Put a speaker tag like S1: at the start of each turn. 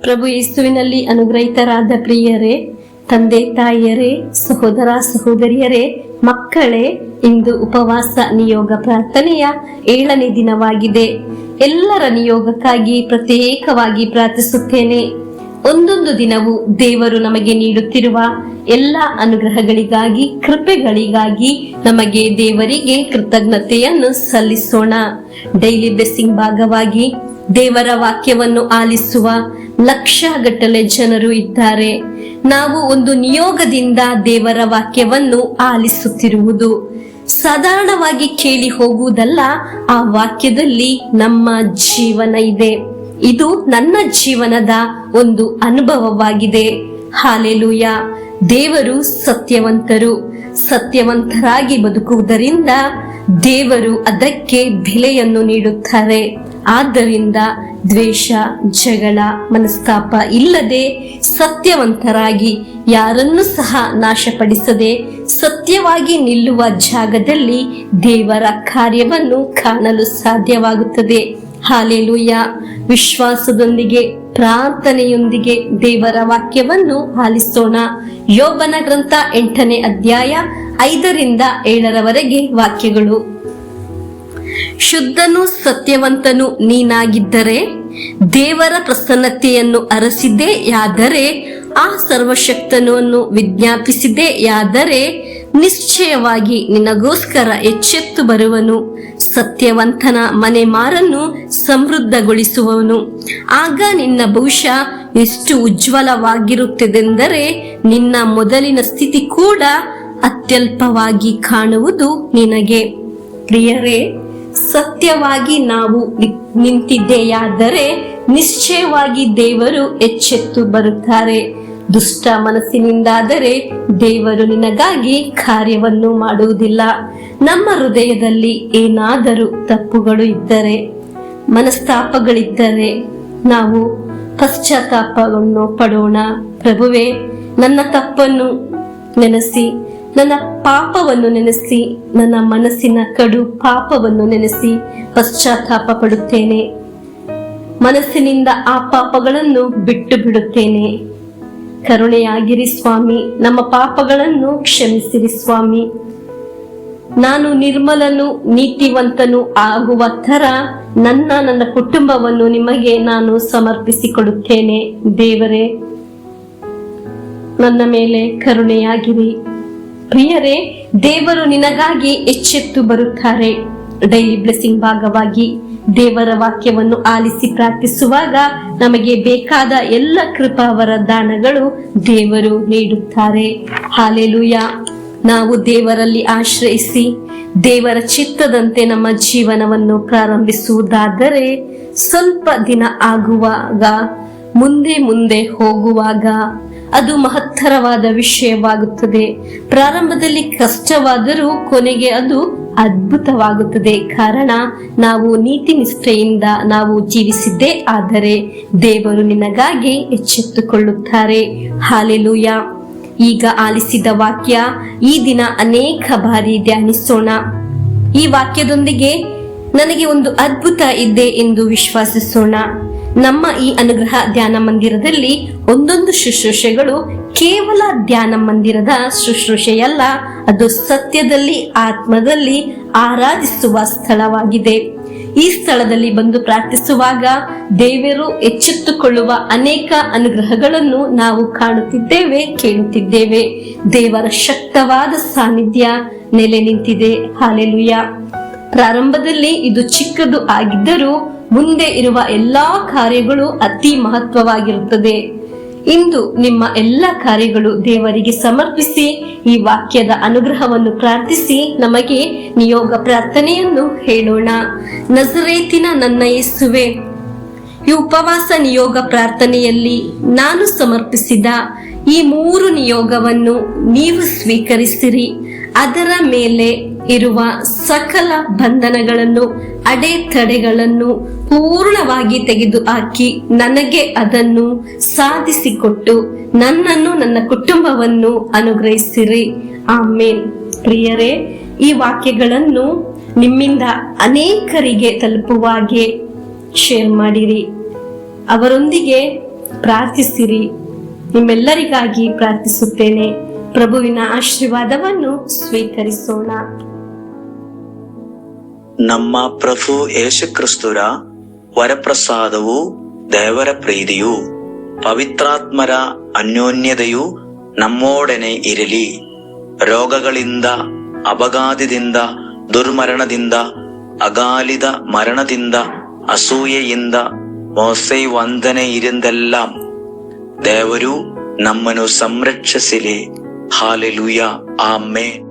S1: ಪ್ರಭು ಯೇಸುವಿನಲ್ಲಿ ಅನುಗ್ರಹಿತರಾದ ಪ್ರಿಯರೇ, ತಂದೆ ತಾಯಿಯರೇ, ಸಹೋದರ ಸಹೋದರಿಯರೇ, ಮಕ್ಕಳೇ, ಇಂದು ಉಪವಾಸ ನಿಯೋಗ ಪ್ರಾರ್ಥನೆಯ 7ನೇ ದಿನವಾಗಿದೆ. ಎಲ್ಲರ ನಿಯೋಗಕ್ಕಾಗಿ ಪ್ರತ್ಯೇಕವಾಗಿ ಪ್ರಾರ್ಥಿಸುತ್ತೇನೆ. ಒಂದೊಂದು ದಿನವೂ ದೇವರು ನಮಗೆ ನೀಡುತ್ತಿರುವ ಎಲ್ಲ ಅನುಗ್ರಹಗಳಿಗಾಗಿ, ಕೃಪೆಗಳಿಗಾಗಿ ನಮಗೆ ದೇವರಿಗೆ ಕೃತಜ್ಞತೆಯನ್ನು ಸಲ್ಲಿಸೋಣ. ಡೈಲಿ ಬ್ಲೆಸ್ಸಿಂಗ್ ಭಾಗವಾಗಿ ದೇವರ ವಾಕ್ಯವನ್ನು ಆಲಿಸುವ ಲಕ್ಷಗಟ್ಟಲೆ ಜನರು ಇದ್ದಾರೆ. ನಾವು ಒಂದು ನಿಯೋಗದಿಂದ ದೇವರ ವಾಕ್ಯವನ್ನು ಆಲಿಸುತ್ತಿರುವುದು ಸಾಧಾರಣವಾಗಿ ಕೇಳಿ ಹೋಗುವುದಲ್ಲ. ಆ ವಾಕ್ಯದಲ್ಲಿ ನಮ್ಮ ಜೀವನ ಇದೆ. ಇದು ನನ್ನ ಜೀವನದ ಒಂದು ಅನುಭವವಾಗಿದೆ. ಹಾಲೆಲೂಯ. ದೇವರು ಸತ್ಯವಂತರಾಗಿ ಬದುಕುವುದರಿಂದ ದೇವರು ಅದಕ್ಕೆ ಬೆಲೆಯನ್ನು ನೀಡುತ್ತಾರೆ. ಆದ್ದರಿಂದ ದ್ವೇಷ, ಜಗಳ, ಮನಸ್ತಾಪ ಇಲ್ಲದೆ ಸತ್ಯವಂತರಾಗಿ ಯಾರನ್ನೂ ಸಹ ನಾಶಪಡಿಸದೆ ಸತ್ಯವಾಗಿ ನಿಲ್ಲುವ ಜಾಗದಲ್ಲಿ ದೇವರ ಕಾರ್ಯವನ್ನು ಕಾಣಲು ಸಾಧ್ಯವಾಗುತ್ತದೆ. ಹಾಲೆಲೂಯ. ವಿಶ್ವಾಸದೊಂದಿಗೆ, ಪ್ರಾರ್ಥನೆಯೊಂದಿಗೆ ದೇವರ ವಾಕ್ಯವನ್ನು ಆಲಿಸೋಣ. ಯೋಬನ ಗ್ರಂಥ 8ನೇ ಅಧ್ಯಾಯ 5ರಿಂದ 7ರವರೆಗೆ ವಾಕ್ಯಗಳು. ಶುದ್ಧನು ಸತ್ಯವಂತನು ನೀನಾಗಿದ್ದರೆ, ದೇವರ ಪ್ರಸನ್ನತೆಯನ್ನು ಅರಸಿದೆಯಾದರೆ, ಆ ಸರ್ವಶಕ್ತನನ್ನು ವಿಜ್ಞಾಪಿಸಿದೆಯಾದರೆ, ನಿಶ್ಚಯವಾಗಿ ನಿನಗೋಸ್ಕರ ಎಚ್ಚೆತ್ತು ಬರುವನು. ಸತ್ಯವಂತನ ಮನೆ ಮಾರನ್ನು ಸಮೃದ್ಧಗೊಳಿಸುವವನು. ಆಗ ನಿನ್ನ ಭವಿಷ್ಯ ಎಷ್ಟು ಉಜ್ವಲವಾಗಿರುತ್ತದೆಂದರೆ, ನಿನ್ನ ಮೊದಲಿನ ಸ್ಥಿತಿ ಕೂಡ ಅತ್ಯಲ್ಪವಾಗಿ ಕಾಣುವುದು ನಿನಗೆ. ಪ್ರಿಯರೇ, ಸತ್ಯವಾಗಿ ನಾವು ನಿಂತಿದ್ದೆಯಾದರೆ ನಿಶ್ಚಯವಾಗಿ ದೇವರು ಎಚ್ಚೆತ್ತು ಬರುತ್ತಾರೆ. ದುಷ್ಟ ಮನಸ್ಸಿನಿಂದಾದರೆ ದೇವರು ನಿನಗಾಗಿ ಕಾರ್ಯವನ್ನು ಮಾಡುವುದಿಲ್ಲ. ನಮ್ಮ ಹೃದಯದಲ್ಲಿ ಏನಾದರೂ ತಪ್ಪುಗಳು ಇದ್ದರೆ, ಮನಸ್ತಾಪಗಳಿದ್ದರೆ ನಾವು ಪಶ್ಚಾತ್ತಾಪವನ್ನು ಪಡೋಣ. ಪ್ರಭುವೇ, ನನ್ನ ತಪ್ಪನ್ನು ನೆನೆಸಿ, ನನ್ನ ಪಾಪವನ್ನು ನೆನೆಸಿ, ನನ್ನ ಮನಸ್ಸಿನ ಕಡು ಪಾಪವನ್ನು ನೆನೆಸಿ ಪಶ್ಚಾತ್ತಾಪ ಪಡುತ್ತೇನೆ. ಮನಸ್ಸಿನಿಂದ ಆ ಪಾಪಗಳನ್ನು ಬಿಟ್ಟು ಬಿಡುತ್ತೇನೆ. ಕರುಣೆಯಾಗಿರಿ ಸ್ವಾಮಿ, ನಮ್ಮ ಪಾಪಗಳನ್ನು ಕ್ಷಮಿಸಿರಿ ಸ್ವಾಮಿ. ನಾನು ನಿರ್ಮಲನು, ನೀತಿವಂತನು ಆಗುವ ತರ ನನ್ನ ಕುಟುಂಬವನ್ನು ನಿಮಗೆ ನಾನು ಸಮರ್ಪಿಸಿಕೊಡುತ್ತೇನೆ. ದೇವರೇ, ನನ್ನ ಮೇಲೆ ಕರುಣೆಯಾಗಿರಿ. ಪ್ರಿಯರೇ, ದೇವರು ನಿನಗಾಗಿ ಎಚ್ಚೆತ್ತು ಬರುತ್ತಾರೆ. ಡೈಲಿ ಬ್ಲೆಸ್ಸಿಂಗ್ ಭಾಗವಾಗಿ ದೇವರ ವಾಕ್ಯವನ್ನು ಆಲಿಸಿ ಪ್ರಾರ್ಥಿಸುವಾಗ ನಮಗೆ ಬೇಕಾದ ಎಲ್ಲ ಕೃಪಾ ವರದಾನಗಳು ದೇವರು ನೀಡುತ್ತಾರೆ. ಹಾಲೆಲೂಯ. ನಾವು ದೇವರಲ್ಲಿ ಆಶ್ರಯಿಸಿ ದೇವರ ಚಿತ್ತದಂತೆ ನಮ್ಮ ಜೀವನವನ್ನು ಪ್ರಾರಂಭಿಸುವುದಾದರೆ, ಸ್ವಲ್ಪ ದಿನ ಆಗುವಾಗ, ಮುಂದೆ ಹೋಗುವಾಗ ಅದು ಮಹತ್ತರವಾದ ವಿಷಯವಾಗುತ್ತದೆ. ಪ್ರಾರಂಭದಲ್ಲಿ ಕಷ್ಟವಾದರೂ ಕೊನೆಗೆ ಅದು ಅದ್ಭುತವಾಗುತ್ತದೆ. ಕಾರಣ ನಾವು ನೀತಿ ನಿಷ್ಠೆಯಿಂದ ನಾವು ಜೀವಿಸಿದ್ದೇ ಆದರೆ ದೇವರು ನಿನಗಾಗಿ ಎಚ್ಚೆತ್ತುಕೊಳ್ಳುತ್ತಾರೆ. ಹಾಲೆಲೂಯ. ಈಗ ಆಲಿಸಿದ ವಾಕ್ಯ ಈ ದಿನ ಅನೇಕ ಬಾರಿ ಧ್ಯಾನಿಸೋಣ. ಈ ವಾಕ್ಯದೊಂದಿಗೆ ನನಗೆ ಒಂದು ಅದ್ಭುತ ಇದೆ ಎಂದು ವಿಶ್ವಾಸಿಸೋಣ. ನಮ್ಮ ಈ ಅನುಗ್ರಹ ಧ್ಯಾನ ಮಂದಿರದಲ್ಲಿ ಒಂದೊಂದು ಶುಶ್ರೂಷೆಗಳು ಕೇವಲ ಧ್ಯಾನ ಮಂದಿರದ ಶುಶ್ರೂಷೆಯಲ್ಲ, ಅದು ಸತ್ಯದಲ್ಲಿ, ಆತ್ಮದಲ್ಲಿ ಆರಾಧಿಸುವ ಸ್ಥಳವಾಗಿದೆ. ಈ ಸ್ಥಳದಲ್ಲಿ ಬಂದು ಪ್ರಾರ್ಥಿಸುವಾಗ ದೇವರು ಎಚ್ಚೆತ್ತುಕೊಳ್ಳುವ ಅನೇಕ ಅನುಗ್ರಹಗಳನ್ನು ನಾವು ಕಾಣುತ್ತಿದ್ದೇವೆ, ಕೇಳುತ್ತಿದ್ದೇವೆ. ದೇವರ ಶಕ್ತವಾದ ಸಾನ್ನಿಧ್ಯ ನೆಲೆ ನಿಂತಿದೆ. ಹಾಲೆಲೂಯ. ಪ್ರಾರಂಭದಲ್ಲಿ ಇದು ಚಿಕ್ಕದು ಆಗಿದ್ದರೂ ಮುಂದೆ ಇರುವ ಎಲ್ಲಾ ಕಾರ್ಯಗಳು ಅತಿ ಮಹತ್ವವಾಗಿರುತ್ತದೆ. ಇಂದು ನಿಮ್ಮ ಎಲ್ಲ ಕಾರ್ಯಗಳು ದೇವರಿಗೆ ಸಮರ್ಪಿಸಿ ಈ ವಾಕ್ಯದ ಅನುಗ್ರಹವನ್ನು ಪ್ರಾರ್ಥಿಸಿ ನಮಗೆ ನಿಯೋಗ ಪ್ರಾರ್ಥನೆಯನ್ನು ಹೇಳೋಣ. ನಜರೇತಿನ ನನ್ನ ಯೇಸುವೆ, ಈ ಉಪವಾಸ ನಿಯೋಗ ಪ್ರಾರ್ಥನೆಯಲ್ಲಿ ನಾನು ಸಮರ್ಪಿಸಿದ ಈ 3 ನಿಯೋಗವನ್ನು ನೀವು ಸ್ವೀಕರಿಸಿರಿ. ಅದರ ಮೇಲೆ ಇರುವ ಸಕಲ ಬಂಧನಗಳನ್ನು, ಅಡೆತಡೆಗಳನ್ನು ಪೂರ್ಣವಾಗಿ ತೆಗೆದುಹಾಕಿ ನನಗೆ ಅದನ್ನು ಸಾಧಿಸಿಕೊಟ್ಟು ನನ್ನನ್ನು, ನನ್ನ ಕುಟುಂಬವನ್ನು ಅನುಗ್ರಹಿಸಿರಿ. ಆಮೇನ್. ಪ್ರಿಯರೇ, ಈ ವಾಕ್ಯಗಳನ್ನು ನಿಮ್ಮಿಂದ ಅನೇಕರಿಗೆ ತಲುಪುವಾಗೆ ಶೇರ್ ಮಾಡಿರಿ. ಅವರೊಂದಿಗೆ ಪ್ರಾರ್ಥಿಸಿರಿ. ನಿಮ್ಮೆಲ್ಲರಿಗಾಗಿ ಪ್ರಾರ್ಥಿಸುತ್ತೇನೆ. ಪ್ರಭುವಿನ ಆಶೀರ್ವಾದವನ್ನು ಸ್ವೀಕರಿಸೋಣ.
S2: ನಮ್ಮ ಪ್ರಭು ಯೇಸುಕ್ರಿಸ್ತರ ವರಪ್ರಸಾದವು, ದೇವರ ಪ್ರೀತಿಯು, ಪವಿತ್ರಾತ್ಮರ ಅನ್ಯೋನ್ಯತೆಯು ನಮ್ಮೊಡನೆ ಇರಲಿ. ರೋಗಗಳಿಂದ, ಅಪಘಾತದಿಂದ, ದುರ್ಮರಣದಿಂದ, ಅಗಾಲಿದ ಮರಣದಿಂದ, ಅಸೂಯೆಯಿಂದ, ಮೋಸೆ ವಂದನೆಯಿಂದೆല്ലാം ದೇವರು ನಮ್ಮನ್ನು ಸಂರಕ್ಷಿಸಲಿ. Hallelujah, amen.